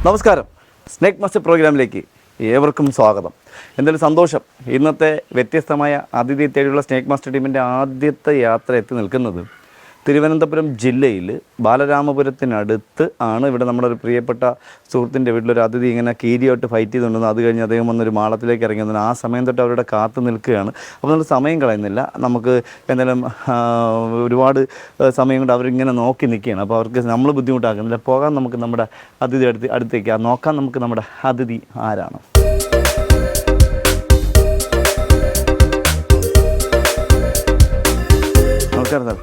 നമസ്കാരം. Snake master പ്രോഗ്രാമിലേക്ക് ഏവർക്കും സ്വാഗതം. എന്തായാലും സന്തോഷം. ഇന്നത്തെ വ്യത്യസ്തമായ അതിഥി തേടിയുള്ള സ്നേക്ക് മാസ്റ്റർ ടീമിൻ്റെ ആദ്യത്തെ യാത്ര എത്തി നിൽക്കുന്നത് തിരുവനന്തപുരം ജില്ലയിൽ ബാലരാമപുരത്തിനടുത്ത് ആണ്. ഇവിടെ നമ്മുടെ ഒരു പ്രിയപ്പെട്ട സുഹൃത്തിൻ്റെ വീട്ടിലൊരു അതിഥി ഇങ്ങനെ കീരിയായിട്ട് ഫൈറ്റ് ചെയ്തുകൊണ്ടിരുന്നു. അത് കഴിഞ്ഞ് അദ്ദേഹം വന്നൊരു മാളത്തിലേക്ക് ഇറങ്ങി വന്നു. ആ സമയം തൊട്ട് അവരുടെ കാത്തു നിൽക്കുകയാണ്. അപ്പോൾ നമ്മൾ സമയം കളയുന്നില്ല. നമുക്ക് എന്തായാലും ഒരുപാട് സമയം കൊണ്ട് അവരിങ്ങനെ നോക്കി നിൽക്കുകയാണ്. അപ്പോൾ അവർക്ക് നമ്മൾ ബുദ്ധിമുട്ടാക്കുന്നില്ല. പോകാൻ നമുക്ക് നമ്മുടെ അതിഥി അടുത്തേക്ക് നോക്കാം. നമുക്ക് നമ്മുടെ അതിഥി ആരാണ്. നമസ്കാരം സാർ.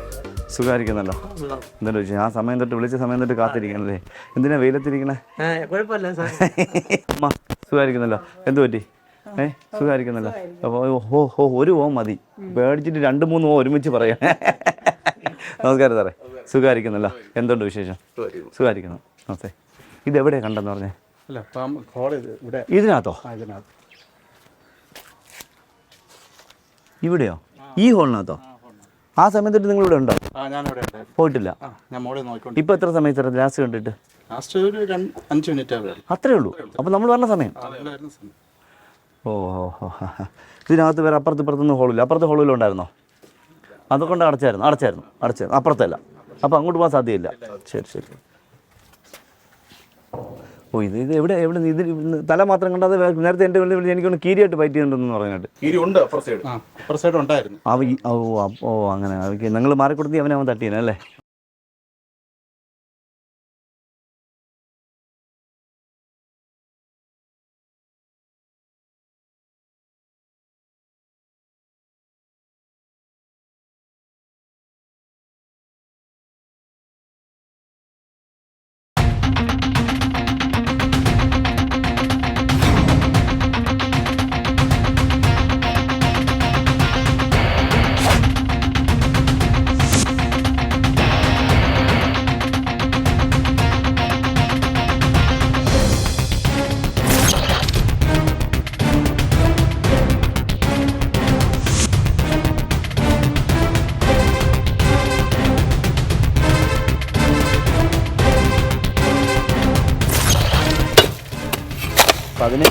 സുഖമായിരിക്കുന്നല്ലോ? എന്തായാലും ചോദിച്ചു. ആ സമയം തൊട്ട് വിളിച്ച സമയം തൊട്ട് കാത്തിരിക്കണല്ലേ? എന്തിനാ വെയിലത്തിരിക്കണേ? അമ്മ സുഖമായിരിക്കുന്നല്ലോ? എന്ത് പറ്റി? സുഖമായിരിക്കുന്നല്ലോ? അപ്പോൾ ഒരു ഓ മതി, പേടിച്ചിട്ട് 2-3 ഓ ഒരുമിച്ച് പറയാം. നമസ്കാരം സാറേ. സുഖമായിരിക്കുന്നല്ലോ? എന്തുണ്ട് വിശേഷം? സുഖമായിരിക്കുന്നു. നമസ്തേ. ഇതെവിടെയാണ് കണ്ടെന്ന് പറഞ്ഞേ? ഇതിനകത്തോ? ഇവിടെയോ? ഈ ഹോളിനകത്തോ? ആ സമയത്തിട്ട് നിങ്ങളിവിടെ ഉണ്ടോ? പോയിട്ടില്ല. ഇപ്പൊ എത്ര സമയം സാർ ലാസ്റ്റ് കണ്ടിട്ട്? അത്രേ ഉള്ളൂ. അപ്പൊ നമ്മൾ പറഞ്ഞ സമയം? ഓ ഇതിനകത്ത് വേറെ അപ്പുറത്തുനിന്ന് ഹോളില്ല? അപ്പുറത്തെ ഹോളിലും ഉണ്ടായിരുന്നോ? അതുകൊണ്ട് അടച്ചായിരുന്നു. അപ്പുറത്തല്ല. അപ്പൊ അങ്ങോട്ട് പോകാൻ സാധ്യതയില്ല. ശരി. ഓ ഇത് എവിടെ ഇത് തല മാത്രം കണ്ടാതെ നേരത്തെ എൻ്റെ വെള്ളി എനിക്കൊന്ന് കീരിയായിട്ട് ഫൈറ്റ് ചെയ്യുന്നുണ്ടെന്ന് പറഞ്ഞിട്ട്. ഓ അങ്ങനെ നിങ്ങൾ മാറിക്കൊടുത്തി അവൻ തട്ടിയനല്ലേ? അതിന്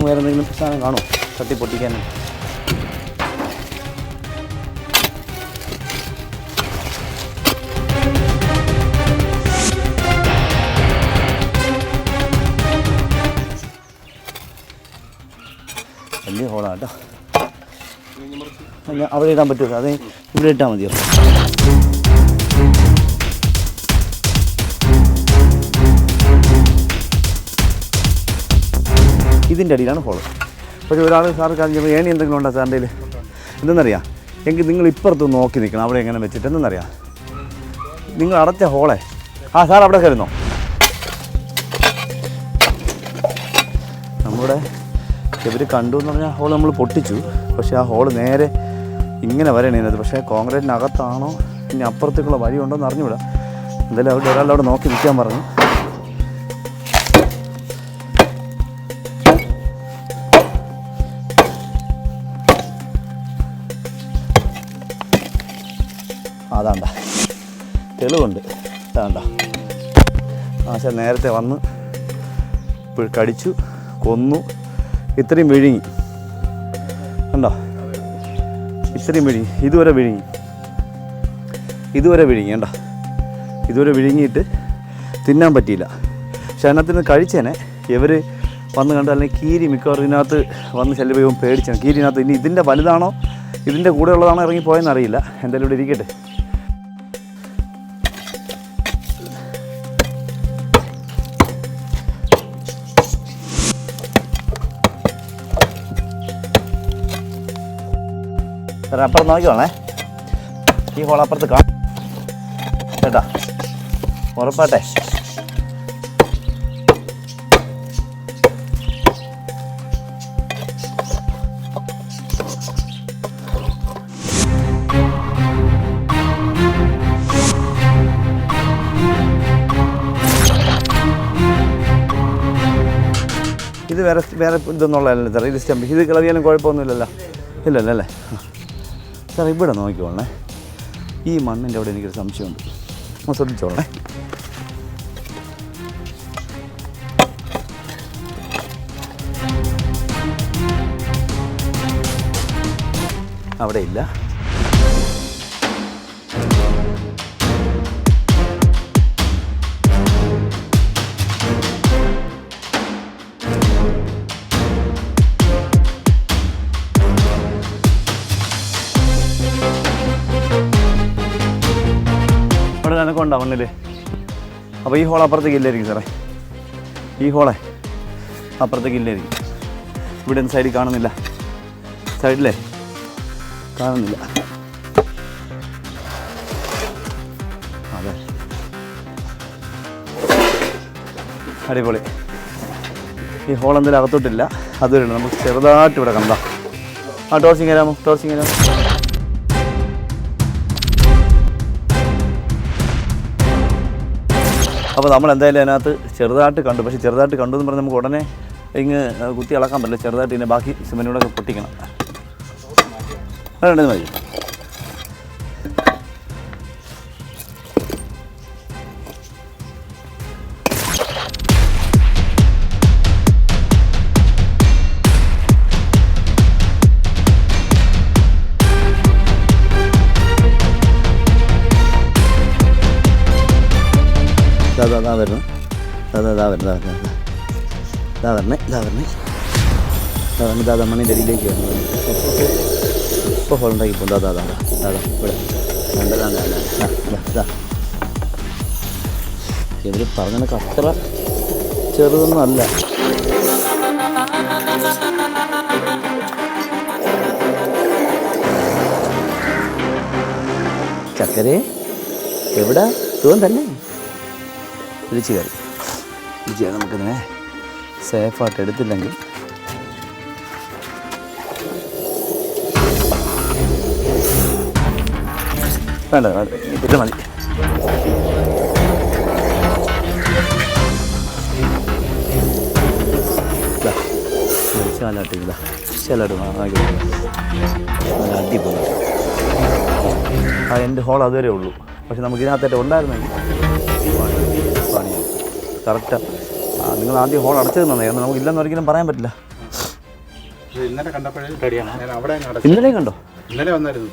വേറെ എന്തെങ്കിലും സാധനം കാണുമോ തട്ടി പൊട്ടിക്കാനും? വലിയ ഹോളാണ് കേട്ടോ. അവിടെ ഇടാൻ പറ്റുമോ? അത് ഇവിടെ ഇട്ടാൽ മതിയോ? ഇതിൻ്റെ അടിയിലാണ് ഹോള്. പക്ഷേ ഒരാൾ സാറ് കാണിച്ചപ്പോൾ ഏണി എന്തെങ്കിലും ഉണ്ടോ സാറിൻ്റെ കയ്യിൽ? എന്തെന്നറിയാം, എങ്കിൽ നിങ്ങൾ ഇപ്പുറത്ത് നോക്കി നിൽക്കണം. അവിടെ എങ്ങനെ വെച്ചിട്ട് എന്തെന്നറിയാം, നിങ്ങൾ അടച്ച ഹോളെ സാർ അവിടെ കയറുന്നോ? നമ്മുടെ ഇവർ കണ്ടു എന്ന് പറഞ്ഞാൽ ഹോൾ നമ്മൾ പൊട്ടിച്ചു. പക്ഷേ ആ ഹോള് നേരെ ഇങ്ങനെ വരണത്. പക്ഷേ കോൺക്രീറ്റിനകത്താണോ ഇനി അപ്പുറത്തേക്കുള്ള വഴിയുണ്ടോ എന്ന് അറിഞ്ഞുകൂടാ. എന്തായാലും അവിടെ ഒരാളവിടെ നോക്കി നിൽക്കാൻ പറഞ്ഞു. അതാണ്ട തെളിവുണ്ട്. അതാണ്ട ആശാൻ നേരത്തെ വന്ന് കടിച്ചു കൊന്നു. ഇത്രയും വിഴുങ്ങി കണ്ടോ? ഇത്രയും വിഴുങ്ങി. ഇതുവരെ വിഴുങ്ങി കണ്ടോ? ഇതുവരെ വിഴുങ്ങിയിട്ട് തിന്നാൻ പറ്റിയില്ല. പക്ഷെ അതിനകത്ത് കഴിച്ചേനെ ഇവർ വന്ന് കണ്ടു. അല്ലെങ്കിൽ കീരി മിക്കവാറും ഇതിനകത്ത് വന്ന് ശല്യം പേടിച്ചാണ്. കീരിനകത്ത് ഇനി ഇതിൻ്റെ വലുതാണോ ഇതിൻ്റെ കൂടെ ഉള്ളതാണോ ഇറങ്ങിപ്പോയെന്ന് അറിയില്ല. എന്തായാലും ഇവിടെ ഇരിക്കട്ടെ. സാറേ അപ്പുറം നോക്കിക്കോണേ. ഈ ഹോൾ അപ്പുറത്ത് കാണും കേട്ടാ, ഉറപ്പാട്ടെ. ഇത് വേറെ ഇതൊന്നുള്ളതല്ലേ സാർ? ഇത് സ്റ്റമ്പ് ഇത് കളവിയാലും കുഴപ്പമൊന്നുമില്ലല്ലോ? ഇല്ലല്ലോ അല്ലേ? സാർ ഇവിടെ നോക്കിക്കോളണേ. ഈ മണ്ണിൻ്റെ അവിടെ എനിക്കൊരു സംശയമുണ്ട്. ശ്രദ്ധിച്ചോളണേ. അവിടെ ഇല്ല. അവിടെ നിനക്ക് ഉണ്ടാവുന്നില്ലേ? അപ്പോൾ ഈ ഹോൾ അപ്പുറത്തേക്ക് ഇല്ലായിരിക്കും സാറേ. ഈ ഹോളെ അപ്പുറത്തേക്ക് ഇല്ലായിരിക്കും. ഇവിടെ സൈഡിൽ കാണുന്നില്ല. സൈഡിലേ കാണുന്നില്ല. അതെ, അടിപൊളി. ഈ ഹോൾ എന്തെങ്കിലും അകത്തോട്ടില്ല. അതുവരെ നമുക്ക് ചെറുതായിട്ട് ഇവിടെ കണ്ടാ. ടോർച്ചിങ് തരാമോ? ടോർച്ചിങ് തരാമോ? അപ്പോൾ നമ്മൾ എന്തായാലും അതിനകത്ത് ചെറുതായിട്ട് കണ്ടു. പക്ഷേ ചെറുതായിട്ട് കണ്ടു എന്ന് പറഞ്ഞാൽ നമുക്ക് ഉടനെ ഇങ്ങ് കുത്തി ഇളക്കാൻ പറ്റില്ല. ചെറുതായിട്ട് ഇതിനെ ബാക്കി സിമെൻറ്റിലൂടെ പൊട്ടിക്കണം. അതുകൊണ്ട് മതി. ഇതാ വരുന്നു. ഇതാ മണ്ണിൻ്റെ അടിയിലേക്ക് വരുന്നു. ഓക്കെ, ഇപ്പോൾ ഹോൾ ഉണ്ടാക്കി പോകും. ഇവിടെ ഇവർ പറഞ്ഞതൊക്കെ അത്ര ചെറുതൊന്നും അല്ല. ചക്കരെ എവിടെ തോന്നും തന്നെ തിരിച്ച് കയറി. തിരിച്ച് നമുക്കിതിനെ സേഫായിട്ട് എടുത്തില്ലെങ്കിൽ വേണ്ട ഇത് മതി. ശാലാട്ടില്ല ശാലാട്ട് അടിപൊളി. എൻ്റെ ഹോൾ അതുവരെ ഉള്ളൂ. പക്ഷെ നമുക്ക് ഇതിനകത്തായിട്ട് ഉണ്ടായിരുന്നെങ്കിൽ പണിയാണ്. കറക്റ്റാണ്. നിങ്ങൾ ആദ്യം ഹോൾ അടച്ചു തന്നതായിരുന്നു. നമുക്ക് ഇല്ലെന്ന് ഒരിക്കലും പറയാൻ പറ്റില്ല. ഇന്നലെയും കണ്ടോ? ഇന്നലെ വന്നായിരുന്നു.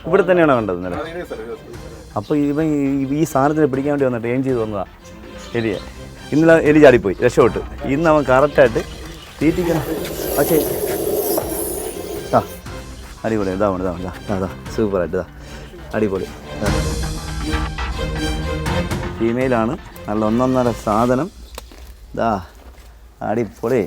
ഇവിടെ തന്നെയാണോ കണ്ടത് ഇന്നലെ? അപ്പോൾ ഇവൻ ഈ സാധനത്തിന് പിടിക്കാൻ വേണ്ടി വന്നിട്ട് എയിം ചെയ്ത് വന്നതാണ് എലിയെ. ഇന്നലെ എലി ചാടിപ്പോയി, രക്ഷപ്പെട്ട്. ഇന്ന് അവൻ കറക്റ്റായിട്ട് തീറ്റിക്കണം. പക്ഷേ അടിപൊളി. ഇതാ സൂപ്പറായിട്ട് അടിപൊളി. ഫീമെയിലാണ്. നല്ല ഒന്നൊന്നര സാധനം. ഇതാ അടിപൊളി.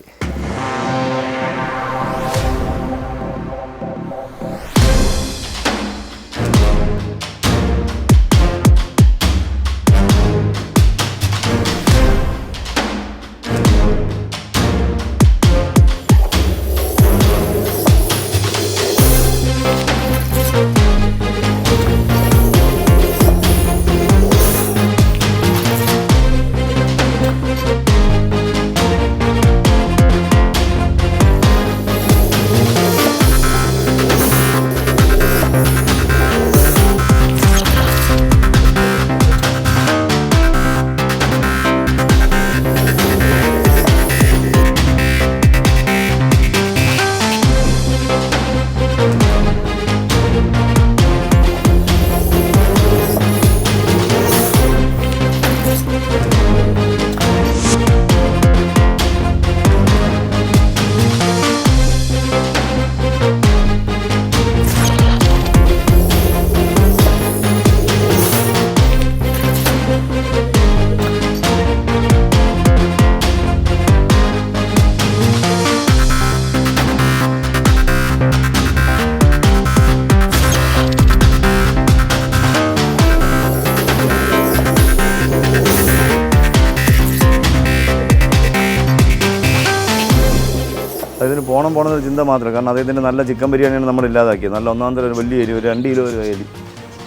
അതിന് പോകണമെന്നൊരു ചിന്ത മാത്രമേ. കാരണം അദ്ദേഹത്തിൻ്റെ നല്ല ചിക്കൻ ബിരിയാണിയാണ് നമ്മൾ ഇല്ലാതാക്കിയത്. നല്ല ഒന്നാം തരം ഒരു വലിയ എരി, ഒരു 2 കിലോ ഒരു എരി,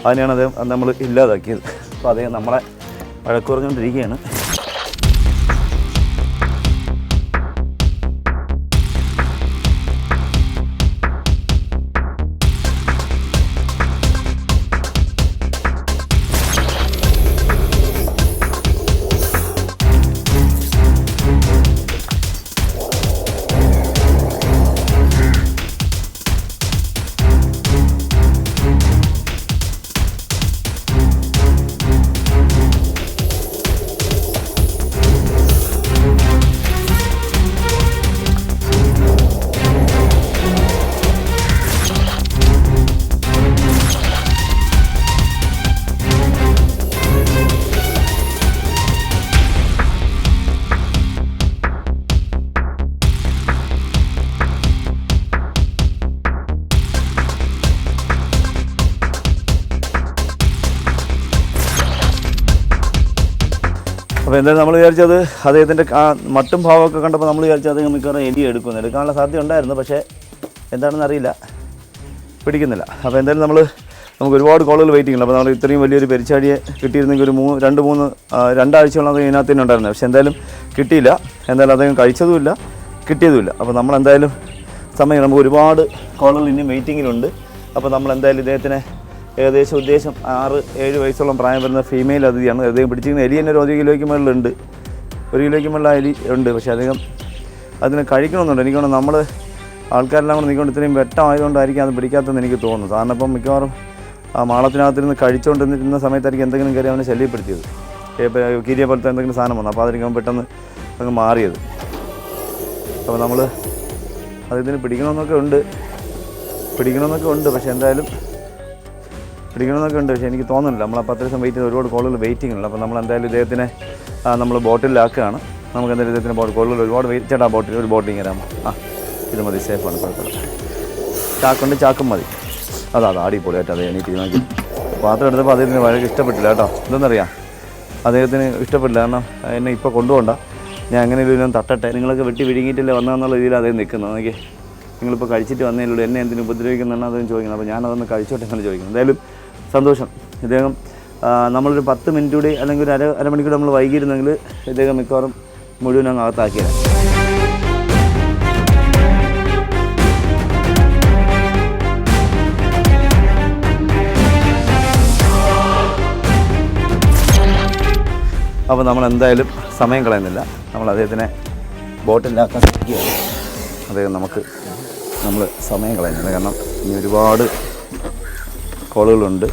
അതിനെയാണ് അദ്ദേഹം നമ്മൾ ഇല്ലാതാക്കിയത്. അപ്പോൾ അദ്ദേഹം നമ്മളെ വഴക്ക് പറഞ്ഞുകൊണ്ടിരിക്കുകയാണ്. അപ്പോൾ എന്തായാലും നമ്മൾ വിചാരിച്ചത് അദ്ദേഹത്തിൻ്റെ ആ മട്ടും ഭാവമൊക്കെ കണ്ടപ്പോൾ നമ്മൾ വിചാരിച്ചത് അദ്ദേഹം മിക്കവാറും എലി എടുക്കാനുള്ള സാധ്യത ഉണ്ടായിരുന്നു. പക്ഷേ എന്താണെന്ന് അറിയില്ല, പിടിക്കുന്നില്ല. അപ്പോൾ എന്തായാലും നമുക്ക് ഒരുപാട് കോളുകൾ വെയിറ്റിംഗ് ഉണ്ട്. അപ്പോൾ നമ്മൾ ഇത്രയും വലിയൊരു പെരിച്ചാടിയെ കിട്ടിയിരുന്നെങ്കിൽ ഒരു രണ്ടാഴ്ചയോളം അത് ഇതിനകത്ത് തന്നെ ഉണ്ടായിരുന്നത്. പക്ഷേ എന്തായാലും കിട്ടിയില്ല. എന്തായാലും അദ്ദേഹം കഴിച്ചതുമില്ല, കിട്ടിയതുമില്ല. അപ്പോൾ നമ്മളെന്തായാലും നമുക്ക് ഒരുപാട് കോളുകൾ ഇനിയും വെയിറ്റിങ്ങിലുണ്ട്. അപ്പോൾ നമ്മളെന്തായാലും ഇദ്ദേഹത്തിനെ ഏകദേശം ഉദ്ദേശം 6-7 വയസ്സോളം പ്രായം വരുന്ന ഫീമെയിൽ അതിഥിയാണ്. അദ്ദേഹം പിടിച്ചിരിക്കുന്ന എലി തന്നെ ഒരു 1 കിലോയ്ക്ക് മുകളിലുണ്ട്. 1 കിലോയ്ക്ക് മുകളിൽ എലി ഉണ്ട്. പക്ഷേ അദ്ദേഹം അതിനെ കഴിക്കണമെന്നുണ്ട്. എനിക്ക് തോന്നുന്നു നമ്മൾ ആൾക്കാരെല്ലാം കൂടെ നിൽക്കൊണ്ട് ഇത്രയും വെട്ടമായതുകൊണ്ടായിരിക്കും അത് പിടിക്കാത്തതെന്ന് എനിക്ക് തോന്നുന്നു. കാരണം ഇപ്പം മിക്കവാറും ആ മാളത്തിനകത്തിരുന്ന് കഴിച്ചുകൊണ്ടിരുന്ന സമയത്തായിരിക്കും എന്തെങ്കിലും കയറി അവനെ ശല്യപ്പെടുത്തിയത്. കീരിയെ പോലത്തെ എന്തെങ്കിലും സാധനം വന്നു. അപ്പോൾ അതായിരിക്കും പെട്ടെന്ന് അങ്ങ് മാറിയത്. അപ്പോൾ നമ്മൾ അതിന് പിടിക്കണമെന്നൊക്കെ ഉണ്ട്. പക്ഷേ എന്തായാലും പക്ഷേ എനിക്ക് തോന്നുന്നില്ല. നമ്മൾ 10 ദിവസം വെയിറ്റ് ചെയ്ത് ഒരുപാട് കോളുകൾ വെയിറ്റിംഗ്. അപ്പോൾ നമ്മൾ എന്തായാലും ഇദ്ദേഹത്തിനെ നമ്മൾ ബോട്ടിലാക്കുകയാണ്. നമുക്ക് എന്തായാലും ഇദ്ദേഹത്തിന് കോളുകൾ ഒരുപാട് വെയിറ്റ് ചേട്ടാ ഒരു ബോട്ടിങ് തരാമോ? ഇത് മതി, സേഫാണ്, കുഴപ്പമില്ല. ചാക്കും മതി. അതാ അടിപൊളിയായിട്ട് അത് എണീറ്റ് നോക്കി പാത്രം എടുത്തപ്പോൾ അദ്ദേഹത്തിന് വളരെ ഇഷ്ടപ്പെട്ടില്ല കേട്ടോ. എന്തെന്നറിയാം, അദ്ദേഹത്തിന് ഇഷ്ടപ്പെട്ടില്ല. കാരണം എന്നെ ഇപ്പോൾ കൊണ്ടുപോകണ്ട, ഞാൻ അങ്ങനെ ഒരു തട്ടട്ടെ, നിങ്ങളൊക്കെ വെട്ടി വിഴുങ്ങിയിട്ടില്ലേ വന്നതെന്നുള്ള രീതിയിൽ അദ്ദേഹം നിൽക്കുന്നത്. എനിക്ക് നിങ്ങളിപ്പോൾ കഴിച്ചിട്ട് വന്നേലുള്ളൂ, എന്നെ എന്തിനു ഉപദ്രവിക്കുന്നതെന്ന് അദ്ദേഹം ചോദിക്കുന്നത്. അപ്പോൾ ഞാനതൊന്ന് കഴിച്ചോട്ടെ എന്നാണ് ചോദിക്കുന്നത്. എന്തായാലും സന്തോഷം. ഇദ്ദേഹം നമ്മളൊരു 10 മിനിറ്റ് കൂടി അല്ലെങ്കിൽ ഒരു അരമണിക്കൂർ നമ്മൾ വൈകിയിരുന്നെങ്കിൽ ഇദ്ദേഹം മിക്കവാറും മുഴുവൻ അങ്ങ് അകത്താക്കിയത്. അപ്പോൾ നമ്മൾ എന്തായാലും സമയം കളയുന്നില്ല. നമ്മൾ അദ്ദേഹത്തിനെ ബോട്ടിലാക്കാൻ ശ്രമിക്കുകയാണ്. അദ്ദേഹം നമ്മൾ സമയം കളയുന്നില്ല. കാരണം ഇനി ഒരുപാട് കോളുകളുണ്ട്.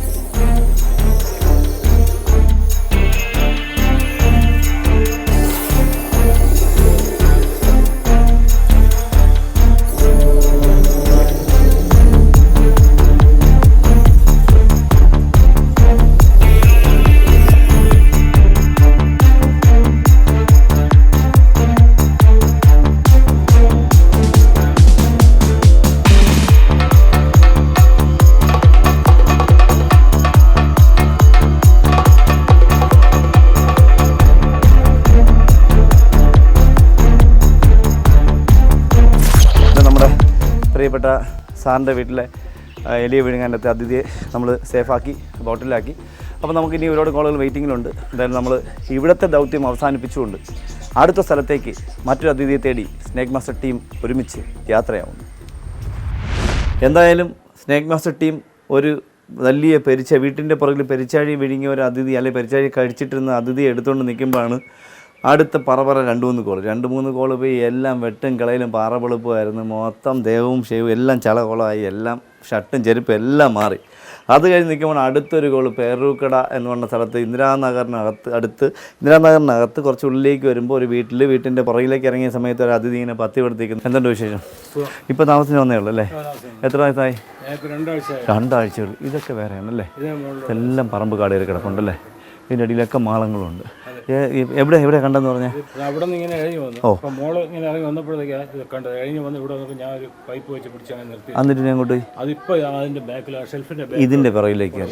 പ്രിയപ്പെട്ട സാറിൻ്റെ വീട്ടിലെ എലിയെ വിഴുങ്ങാനത്തെ അതിഥിയെ നമ്മൾ സേഫാക്കി ബോട്ടിലാക്കി. അപ്പോൾ നമുക്കിനി ഒരുപാട് കോളുകൾ വെയിറ്റിങ്ങിലുണ്ട്. എന്തായാലും നമ്മൾ ഇവിടുത്തെ ദൗത്യം അവസാനിപ്പിച്ചുകൊണ്ട് അടുത്ത സ്ഥലത്തേക്ക് മറ്റൊരു അതിഥിയെ തേടി സ്നേക്ക് മാസ്റ്റർ ടീം ഒരുമിച്ച് യാത്രയാവുന്നു. എന്തായാലും സ്നേക്ക് മാസ്റ്റർ ടീം ഒരു വലിയ വീട്ടിൻ്റെ പുറകിൽ പെരിച്ചാഴി വിഴുങ്ങിയ ഒരു അതിഥി അല്ലെങ്കിൽ പെരിച്ചാഴി കഴിച്ചിട്ടിരുന്ന അതിഥിയെ എടുത്തുകൊണ്ട് നിൽക്കുമ്പോഴാണ് അടുത്ത 2-3 കോള് 2-3 കോള് പോയി എല്ലാം വെട്ടും കളയിലും പാറപെളുപ്പമായിരുന്നു. മൊത്തം ദേഹവും ഷേവും എല്ലാം ചളകോളമായി, എല്ലാം ഷർട്ടും ചെരുപ്പും എല്ലാം മാറി. അത് കഴിഞ്ഞ് നിൽക്കുമ്പോൾ അടുത്തൊരു കോള് പേരൂക്കട എന്ന് പറഞ്ഞ സ്ഥലത്ത് ഇന്ദിരാനഗറിനകത്ത് കുറച്ച് ഉള്ളിലേക്ക് വരുമ്പോൾ ഒരു വീട്ടിൻ്റെ പുറകിലേക്ക് ഇറങ്ങിയ സമയത്ത് ഒരു അതിഥി ഇങ്ങനെ പത്തി കൊടുത്തിരിക്കുന്നു. എന്തുണ്ട് വിശേഷം? ഇപ്പോൾ താമസിച്ച് വന്നേ ഉള്ളൂ അല്ലേ? എത്ര വയസ്സായി? 2 ആഴ്ചകൾ. ഇതൊക്കെ വേറെയാണല്ലേ? ഇതെല്ലാം പറമ്പ് കാടുകയറി കിടപ്പുണ്ടല്ലേ? ഇതിൻ്റെ അടിയിലൊക്കെ മാളങ്ങളുണ്ട്. എവിടെ കണ്ടെന്ന് പറഞ്ഞാൽ അവിടെ നിന്ന് ഇങ്ങനെ ഇഴഞ്ഞു വന്നു. മോള് ഇങ്ങനെ ഇറങ്ങി വന്നപ്പോഴത്തേക്ക് കണ്ടത് ഇഴഞ്ഞു വന്ന് ഇവിടെ വന്നപ്പോൾ ഞാൻ ഒരു പൈപ്പ് വെച്ച് പിടിച്ച് അങ്ങനെ നിർത്തി. എന്നിട്ട് ഞാൻ അങ്ങോട്ട് അതിപ്പോൾ അതിൻ്റെ ബാക്കിൽ ഷെൽഫിൻ്റെ ഇതിൻ്റെ പിറകിലേക്ക്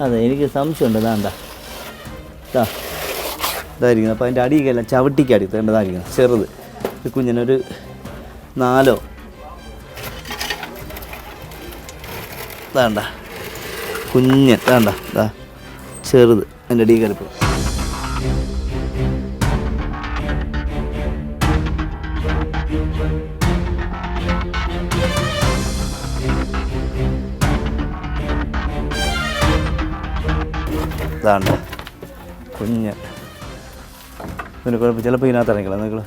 അതെ, എനിക്ക് സംശയമുണ്ട്. ഇതായിരിക്കുന്നത്. അപ്പോൾ അതിൻ്റെ അടിയൊക്കെയല്ല ചവിട്ടിക്കടി തേണ്ടതായിരിക്കണം. ചെറുത് ഒരു കുഞ്ഞിനൊരു 4 വേണ്ട കുഞ്ഞൻ വേണ്ട ചെറുത് അതിൻ്റെ അടിയിൽ കയറിപ്പോൾ ഇതാണ്ട കുഞ്ഞ്. ഇതിന് കുഴപ്പം ചിലപ്പോൾ ഇതിനകത്ത് ഇറങ്ങിക്കളാം നിങ്ങൾ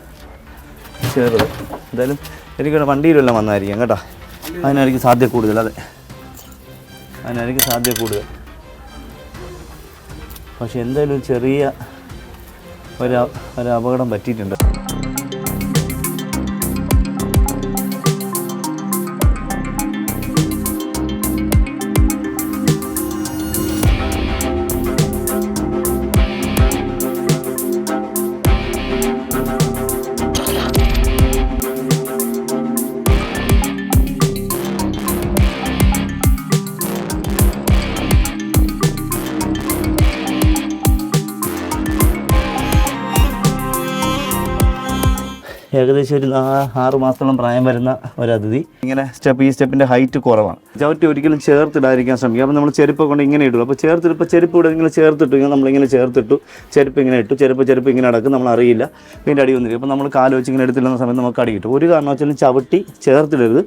ചെറുത്. എന്തായാലും എനിക്കിവിടെ വണ്ടിയിലെല്ലാം വന്നായിരിക്കാം കേട്ടോ. അതിനായിരിക്കും സാധ്യത കൂടുതൽ. അതെ, അതിനായിരിക്കും സാധ്യത കൂടുതൽ. പക്ഷെ എന്തായാലും ഒരു ചെറിയ ഒരു അപകടം പറ്റിയിട്ടുണ്ട്. ഏകദേശം ഒരു 6 മാസത്തോളം പ്രായം വരുന്ന ഒരു അതിഥി. ഇങ്ങനെ ഈ സ്റ്റെപ്പിൻ്റെ ഹൈറ്റ് കുറവാണ്. ചവിട്ടി ഒരിക്കലും ചേർത്തിടാതിരിക്കാൻ ശ്രമിക്കുക. അപ്പോൾ നമ്മൾ ചെരുപ്പ് കൊണ്ട് ഇങ്ങനെ ഇടും. അപ്പോൾ ഇപ്പോൾ ചെരുപ്പ് ഇവിടെ ഇങ്ങനെ ചേർത്തിട്ടു, നമ്മളിങ്ങനെ ചേർത്തിട്ടു, ചെരുപ്പ് ഇങ്ങനെ ഇട്ടു, ചെരുപ്പ് ഇങ്ങനെ അടക്കും, നമ്മൾ അറിയില്ല, പിന്നെ അടി വന്നിരിക്കും. അപ്പോൾ നമ്മൾ കാല് വെച്ച് ഇങ്ങനെ എടുത്തിടുന്ന സമയത്ത് നമുക്ക് അടി കിട്ടും. ഒരു കാരണവശാലും ചവിട്ടി ചേർത്തിടരുത്.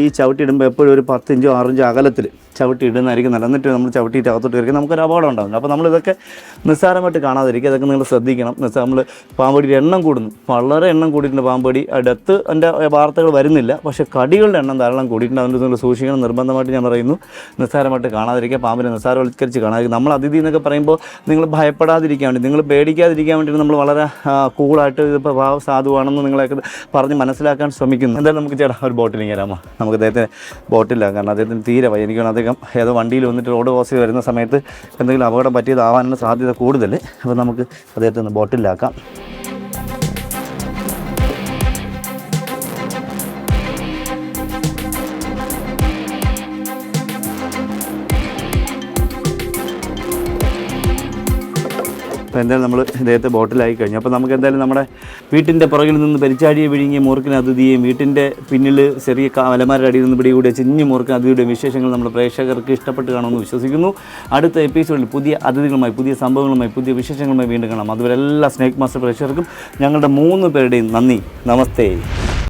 ഈ ചവിട്ടി ഇടുമ്പോൾ എപ്പോഴും ഒരു 10 ഇഞ്ചോ 6 ഇഞ്ചോ അകലത്തിൽ ചവിട്ടി ഇടുന്നതായിരിക്കും നല്ല. എന്നിട്ട് നമ്മൾ ചവിട്ടിയിട്ട് അകത്തോട്ട് കയറി നമുക്കൊരു അപകടം ഉണ്ടാകും. അപ്പോൾ നമ്മളിതൊക്കെ നിസ്സാരമായിട്ട് കാണാതിരിക്കുക. അതൊക്കെ നിങ്ങൾ ശ്രദ്ധിക്കണം. നമ്മൾ പാമ്പടിയുടെ എണ്ണം കൂടുന്നു, വളരെ എണ്ണം കൂടിയിട്ടുണ്ട്. പാമ്പടി അടുത്ത് എൻ്റെ വാർത്തകൾ വരുന്നില്ല, പക്ഷേ കടികളുടെ എണ്ണം ധാരാളം കൂടിയിട്ടുണ്ട്. അതുകൊണ്ട് നിങ്ങൾ സൂക്ഷിക്കണം, നിർബന്ധമായിട്ട് ഞാൻ പറയുന്നു. നിസ്സാരമായിട്ട് കാണാതിരിക്കുക, പാമ്പിനെ നിസ്സാരവൽക്കരിച്ച് കാണാതിരിക്കുക. നമ്മൾ അതിഥി എന്നൊക്കെ പറയുമ്പോൾ നിങ്ങൾ ഭയപ്പെടാതിരിക്കാൻ വേണ്ടി, നിങ്ങൾ പേടിക്കാതിരിക്കാൻ വേണ്ടിയിട്ട് നമ്മൾ വളരെ കൂളായിട്ട് ഇതിപ്പോൾ സാധുവാണെന്ന് നിങ്ങളെയൊക്കെ പറഞ്ഞ് മനസ്സിലാക്കാൻ ശ്രമിക്കുന്നു. എന്തായാലും നമുക്ക് ചേട്ടാ ഒരു ബോട്ടിലിങ് തരാമോ? നമുക്ക് അദ്ദേഹത്തെ ബോട്ടിലാണ്, കാരണം അദ്ദേഹത്തിന് തീരെ വയ്യ. എനിക്കാണ് അദ്ദേഹം ഏതോ വണ്ടിയിൽ വന്നിട്ട് റോഡ് ക്രോസ് ചെയ്ത് വരുന്ന സമയത്ത് എന്തെങ്കിലും അപകടം പറ്റിയതാവാനുള്ള സാധ്യത കൂടുതൽ. അപ്പോൾ നമുക്ക് അദ്ദേഹത്തെ ഒന്ന് ബോട്ടിലാക്കാം. അപ്പോൾ എന്തായാലും നമ്മൾ ഇദ്ദേഹത്തെ ബോട്ടിലായി കഴിഞ്ഞു. അപ്പോൾ നമുക്ക് എന്തായാലും നമ്മുടെ വീട്ടിൻ്റെ പുറകിൽ നിന്ന് പെരിച്ചാടിയെ വിഴുങ്ങിയ മൂർഖൻ അതിഥിയെയും വീട്ടിൻ്റെ പിന്നിൽ ചെറിയ മലമാരുടെ അടിയിൽ നിന്ന് പിടികൂടിയ ചിഞ്ഞു മൂർഖൻ അതിഥിയുടെയും വിശേഷങ്ങൾ നമ്മുടെ പ്രേക്ഷകർക്ക് ഇഷ്ടപ്പെട്ട് കാണുമെന്ന് വിശ്വസിക്കുന്നു. അടുത്ത എപ്പിസോഡിൽ പുതിയ അതിഥികളുമായി, പുതിയ സംഭവങ്ങളുമായി, പുതിയ വിശേഷങ്ങളുമായി വീണ്ടും കാണാം. അതുവരെ എല്ലാ സ്നേക്ക് മാസ്റ്റർ പ്രേക്ഷകർക്കും ഞങ്ങളുടെ 3 പേരുടെയും നന്ദി. നമസ്തേ.